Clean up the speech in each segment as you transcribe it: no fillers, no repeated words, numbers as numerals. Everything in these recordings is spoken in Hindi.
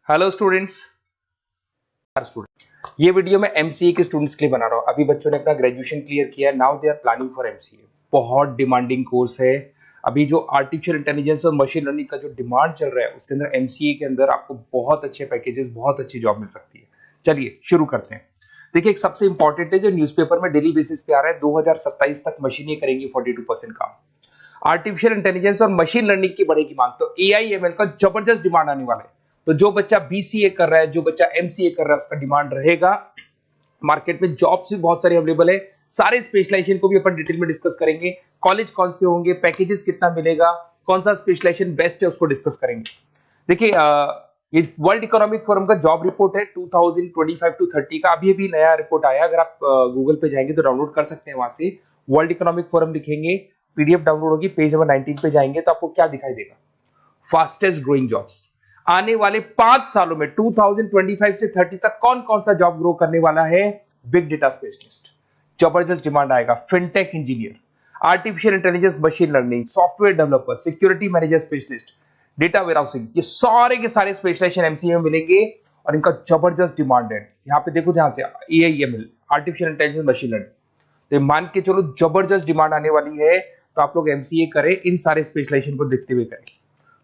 Hello students. ये वीडियो मैं एमसीए के स्टूडेंट्स के लिए बना रहा हूँ। अभी बच्चों ने अपना ग्रेजुएशन क्लियर किया है, now they are planning for MCA. बहुत डिमांडिंग कोर्स है। अभी जो आर्टिफिशियल इंटेलिजेंस और मशीन लर्निंग का जो डिमांड चल रहा है उसके अंदर एमसीए के अंदर आपको बहुत अच्छे पैकेजेस, बहुत अच्छी जॉब मिल सकती है। चलिए शुरू करते हैं। देखिए, एक सबसे इंपॉर्टेंट है जो न्यूज़पेपर में डेली बेसिस पे आ रहा है, 2027 तक मशीनें करेंगी 42% काम। आर्टिफिशियल इंटेलिजेंस और मशीन लर्निंग की बढ़ेगी मांग, तो एआई एमएल का जबरदस्त डिमांड आने वाला है। तो जो बच्चा बीसीए कर रहा है, जो बच्चा एमसीए कर रहा है, उसका डिमांड रहेगा। मार्केट में जॉब्स भी बहुत सारे अवेलेबल है। सारे स्पेशलाइजेशन को भी अपन डिटेल में डिस्कस करेंगे। कॉलेज कौन से होंगे, पैकेजेस कितना मिलेगा, कौन सा स्पेशलाइजेशन बेस्ट है, उसको डिस्कस करेंगे। देखिए, ये वर्ल्ड इकोनॉमिक फोरम का जॉब रिपोर्ट है 2025 टू 30 का। अभी अभी नया रिपोर्ट आया, अगर आप गूगल पे जाएंगे तो डाउनलोड कर सकते हैं। वहां से वर्ल्ड इकोनॉमिक फोरम लिखेंगे, पीडीएफ डाउनलोड होगी, पेज नंबर 19 पे जाएंगे तो आपको क्या दिखाई देगा, फास्टेस्ट ग्रोइंग जॉब्स। आने वाले 5 सालों में 2025 से 30 तक कौन कौन सा जॉब ग्रो करने वाला है। बिग डेटा स्पेशलिस्ट, जबरदस्त डिमांड आएगा। Fintech engineer, artificial intelligence machine learning, software developer, security manager specialist, data warehousing, ये सारे के सारे स्पेशलाइजेशन एमसीए में मिलेंगे और इनका जबरदस्त डिमांड है। यहाँ पे देखो, ध्यान से, AIML, artificial intelligence machine learning, तो मान के चलो जबरदस्त डिमांड आने वाली है। तो आप लोग एमसीए करें, इन सारे स्पेशलाइजेशन को देखते हुए करें।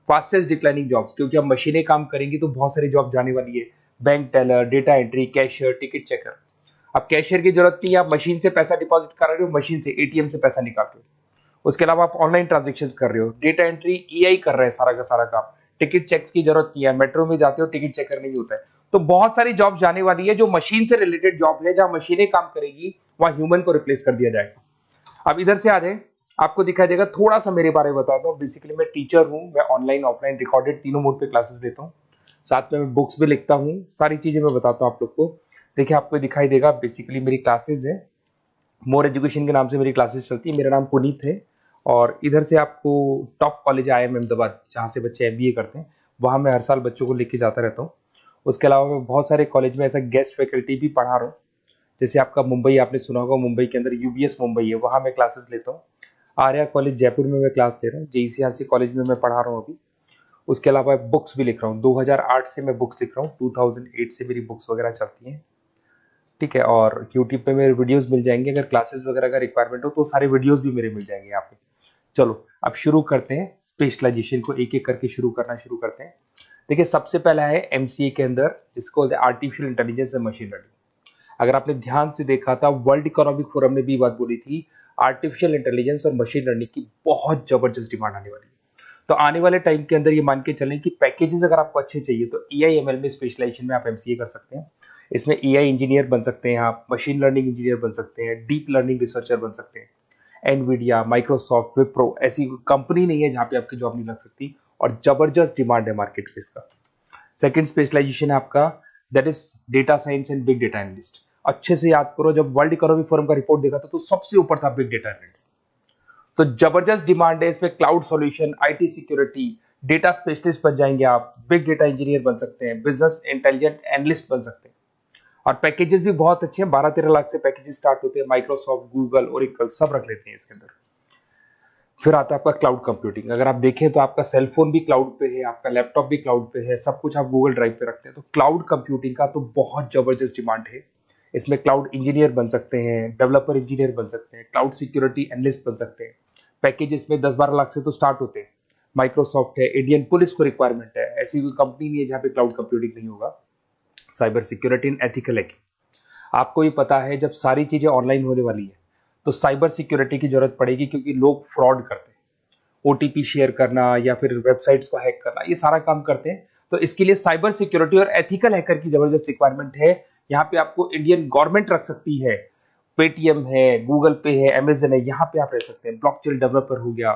फास्टेस्ट डिक्लाइनिंग जॉब्स, क्योंकि अब मशीनें काम करेंगी तो बहुत सारी जॉब जाने वाली है। Bank teller, data entry, cashier, ticket checker. अब कैशियर की जरूरत नहीं है, आप मशीन से पैसा डिपॉजिट कर रहे हो, मशीन से एटीएम से पैसा निकाल रहे हो। उसके अलावा आप ऑनलाइन ट्रांजेक्शन कर रहे हो। डेटा एंट्री एआई कर रहा है सारा का सारा काम। टिकट चेक्स की जरूरत नहीं है, मेट्रो में जाते हो टिकट चेकर नहीं होता है। तो बहुत सारी जॉब जाने वाली है जो मशीन से रिलेटेड जॉब है, जहां मशीनें काम करेगी वहां ह्यूमन को रिप्लेस कर दिया जाएगा। अब इधर से आ जाए, आपको दिखाई देगा। थोड़ा सा मेरे बारे में बता दो। बेसिकली मैं टीचर हूँ, मैं ऑनलाइन ऑफलाइन रिकॉर्डेड तीनों मोड पे क्लासेस लेता हूँ। साथ में मैं बुक्स भी लिखता हूँ, सारी चीजें मैं बताता हूँ आप लोग को। देखिए, आपको दिखाई देगा, बेसिकली मेरी क्लासेस है, मोर एजुकेशन के नाम से मेरी क्लासेस चलती है। मेरा नाम पुनीत है। और इधर से आपको टॉप कॉलेज आईआईएम अहमदाबाद, जहाँ से बच्चे एमबीए करते हैं, वहाँ मैं हर साल बच्चों को लेके जाता रहता हूँ। उसके अलावा मैं बहुत सारे कॉलेज में ऐसा गेस्ट फैकल्टी भी पढ़ा रहा हूँ। जैसे आपका मुंबई, आपने सुना होगा, मुंबई के अंदर यूबीएस मुंबई है, वहाँ मैं क्लासेस लेता हूँ। आर्या कॉलेज जयपुर में मैं क्लास ले रहा हूँ। जेईसीआरसी कॉलेज में मैं पढ़ा रहा हूँ अभी। उसके अलावा बुक्स भी लिख रहा हूँ। 2008 से मैं बुक्स लिख रहा हूँ, 2008 से मेरी बुक्स वगैरह चलती हैं। ठीक है, और यूट्यूब पे मेरे वीडियोस मिल जाएंगे। अगर क्लासेस वगैरह का रिक्वायरमेंट हो तो सारे वीडियोस भी मेरे मिल जाएंगे यहाँ पे। चलो अब शुरू करते हैं, स्पेशलाइजेशन को एक एक करके शुरू करना शुरू करते हैं। देखिए, सबसे पहला है एमसीए के अंदर, जिसको artificial intelligence and machine learning. अगर आपने ध्यान से देखा था, वर्ल्ड इकोनॉमिक फोरम ने भी बात बोली थी, आर्टिफिशियल इंटेलिजेंस और मशीन लर्निंग की बहुत जबरदस्त डिमांड आने वाली है। तो आने वाले टाइम के अंदर ये मान के चलें कि पैकेजेस अगर आपको अच्छे चाहिए तो एआईएमएल में स्पेशलाइजेशन में आप एमसीए कर सकते हैं। इसमें एआई इंजीनियर बन सकते हैं, आप मशीन लर्निंग इंजीनियर बन सकते हैं, डीप लर्निंग रिसर्चर बन सकते हैं। एनवीडिया, माइक्रोसॉफ्ट, विप्रो, ऐसी कंपनी नहीं है जहां पे आपकी जॉब नहीं लग सकती। और जबरदस्त डिमांड है मार्केट पे इसका। सेकंड स्पेशलाइजेशन है आपका, that is data science and big data analyst. अच्छे से याद करो, जब वर्ल्ड इकोनॉमिक फोरम का रिपोर्ट देखा था तो सबसे ऊपर था बिग डेटा एनालिस्ट। तो जबरदस्त डिमांड है इसमें। Cloud solution, IT security, data specialist बन जाएंगे आप, बिग डेटा इंजीनियर बन सकते हैं, बिजनेस इंटेलिजेंट एनालिस्ट बन सकते हैं। और पैकेजेस भी बहुत अच्छे हैं, 12-13 लाख से पैकेजेस स्टार्ट होते हैं। माइक्रोसॉफ्ट, गूगल, ओरेकल सब रख लेते हैं इसके अंदर। फिर आता है आपका क्लाउड कंप्यूटिंग। अगर आप देखें तो आपका सेलफोन भी क्लाउड पे है, आपका लैपटॉप भी क्लाउड पे है, सब कुछ आप गूगल ड्राइव पे रखते हैं। तो क्लाउड कंप्यूटिंग का तो बहुत जबरदस्त डिमांड है। इसमें क्लाउड इंजीनियर बन सकते हैं, डेवलपर इंजीनियर बन सकते हैं, क्लाउड सिक्योरिटी एनालिस्ट बन सकते हैं। पैकेज इसमें 10-12 लाख से तो स्टार्ट होते हैं। माइक्रोसॉफ्ट है, इंडियन पुलिस को रिक्वायरमेंट है, ऐसी कोई कंपनी नहीं है जहां पे क्लाउड कंप्यूटिंग नहीं होगा। Cyber security and ethical hacking, आपको ही पता है जब सारी चीजें ऑनलाइन होने वाली है तो साइबर सिक्योरिटी की जरूरत पड़ेगी, क्योंकि लोग फ्रॉड करते हैं। ओटीपी शेयर करना या फिर वेबसाइट्स को हैक करना, ये सारा काम करते हैं। तो इसके लिए साइबर सिक्योरिटी और एथिकल हैकर की जबरदस्त रिक्वायरमेंट है। यहाँ पे आपको इंडियन गवर्नमेंट रख सकती है। पेटीएम है, गूगल पे है, अमेजन है, यहाँ पे आप रह सकते हैं। ब्लॉकचेन डेवलपर हो गया,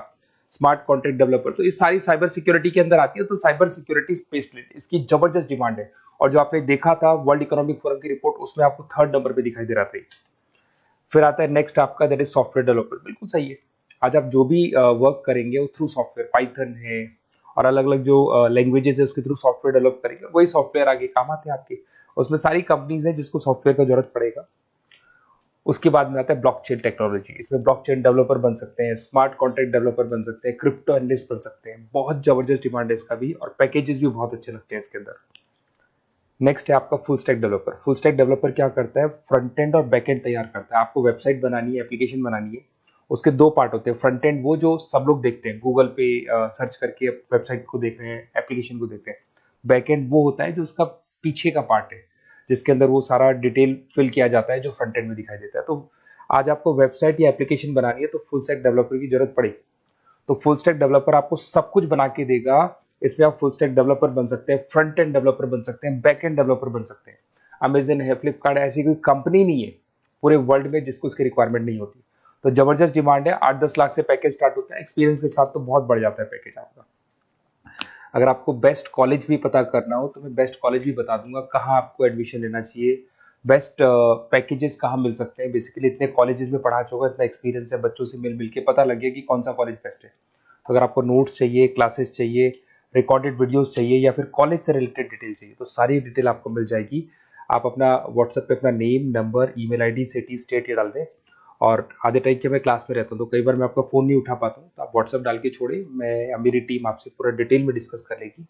स्मार्ट कॉन्ट्रैक्ट डेवलपर, तो ये सारी साइबर सिक्योरिटी के अंदर आती है। तो साइबर सिक्योरिटी स्पेशलिस्ट, इसकी जबरदस्त डिमांड है। और जो आपने देखा था वर्ल्ड इकोनॉमिक फोरम की रिपोर्ट, उसमें आपको 3rd नंबर पे दिखाई दे रहा था। फिर आता है नेक्स्ट आपका, दैट इज सॉफ्टवेयर डेवलपर। बिल्कुल सही है। आज आप जो भी वर्क करेंगे वो थ्रू सॉफ्टवेयर, पाइथन है और अलग अलग जो लैंग्वेजेस है उसके थ्रू सॉफ्टवेयर डेवलप करेंगे, वही सॉफ्टवेयर आगे काम आते हैं आपके। उसमें सारी कंपनीज है जिसको सॉफ्टवेयर का जरूरत पड़ेगा। उसके बाद में आता है ब्लॉकचेन टेक्नोलॉजी। इसमें ब्लॉकचेन डेवलपर बन सकते हैं, स्मार्ट कॉन्ट्रैक्ट डेवलपर बन सकते हैं, क्रिप्टो एनालिस्ट बन सकते हैं। बहुत जबरदस्त डिमांड है इसका भी, और पैकेजेस भी बहुत अच्छे लगते हैं इसके अंदर। नेक्स्ट है आपका full stack developer. Full stack developer क्या करता है, फ्रंट एंड और बैक एंड तैयार करता है। आपको वेबसाइट बनानी है, एप्लीकेशन बनानी है, उसके दो पार्ट होते हैं। फ्रंट एंड वो जो सब लोग देखते हैं, गूगल पे सर्च करके वेबसाइट को देख रहे हैं, एप्लीकेशन को देख रहे हैं। बैक एंड वो होता है जो उसका पीछे का पार्ट है, जिसके अंदर वो सारा डिटेल फिल किया जाता है जो फ्रंट एंड में दिखाई देता है। तो आज आपको वेबसाइट या एप्लीकेशन बनानी है तो फुल स्टैक डेवलपर की जरूरत पड़ेगी। तो फुल स्टैक डेवलपर आपको सब कुछ बना के देगा। इसमें आप फुल स्टैक डेवलपर बन सकते हैं, फ्रंट एंड डेवलपर बन सकते हैं, बैक एंड डेवलपर बन सकते हैं। अमेजन है, फ्लिपकार्ट, ऐसी कोई कंपनी नहीं है पूरे वर्ल्ड में जिसको उसकी रिक्वायरमेंट नहीं होती। तो जबरदस्त डिमांड है, 8-10 लाख से पैकेज स्टार्ट होता है, एक्सपीरियंस के साथ तो बहुत बढ़ जाता है पैकेज आपका। अगर आपको बेस्ट कॉलेज भी पता करना हो तो मैं बेस्ट कॉलेज भी बता दूंगा, कहाँ आपको एडमिशन लेना चाहिए, बेस्ट पैकेजेस कहाँ मिल सकते हैं। बेसिकली इतने कॉलेजेस में पढ़ा चुका, इतना एक्सपीरियंस है, बच्चों से मिल मिल के पता लग गया कि कौन सा कॉलेज बेस्ट है। तो अगर आपको नोट्स चाहिए, क्लासेस चाहिए, रिकॉर्डेड वीडियोस चाहिए, या फिर कॉलेज से रिलेटेड डिटेल चाहिए, तो सारी डिटेल आपको मिल जाएगी। आप अपना व्हाट्सएप पे अपना name, number, email ID, city, state ये डाल दें। और आधे टाइम के मैं क्लास में रहता हूँ तो कई बार मैं आपका फ़ोन नहीं उठा पाता हूँ, तो आप व्हाट्सएप डाल के छोड़े, मैं या मेरी टीम आपसे पूरा डिटेल में डिस्कस कर लेगी।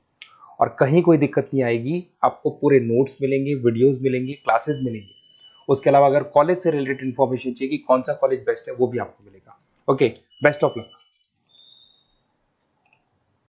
और कहीं कोई दिक्कत नहीं आएगी, आपको पूरे नोट्स मिलेंगे, वीडियोस मिलेंगे, क्लासेस मिलेंगे। उसके अलावा अगर कॉलेज से रिलेटेड इन्फॉर्मेशन चाहिए कि कौन सा कॉलेज बेस्ट है, वो भी आपको मिलेगा। Okay, best of luck.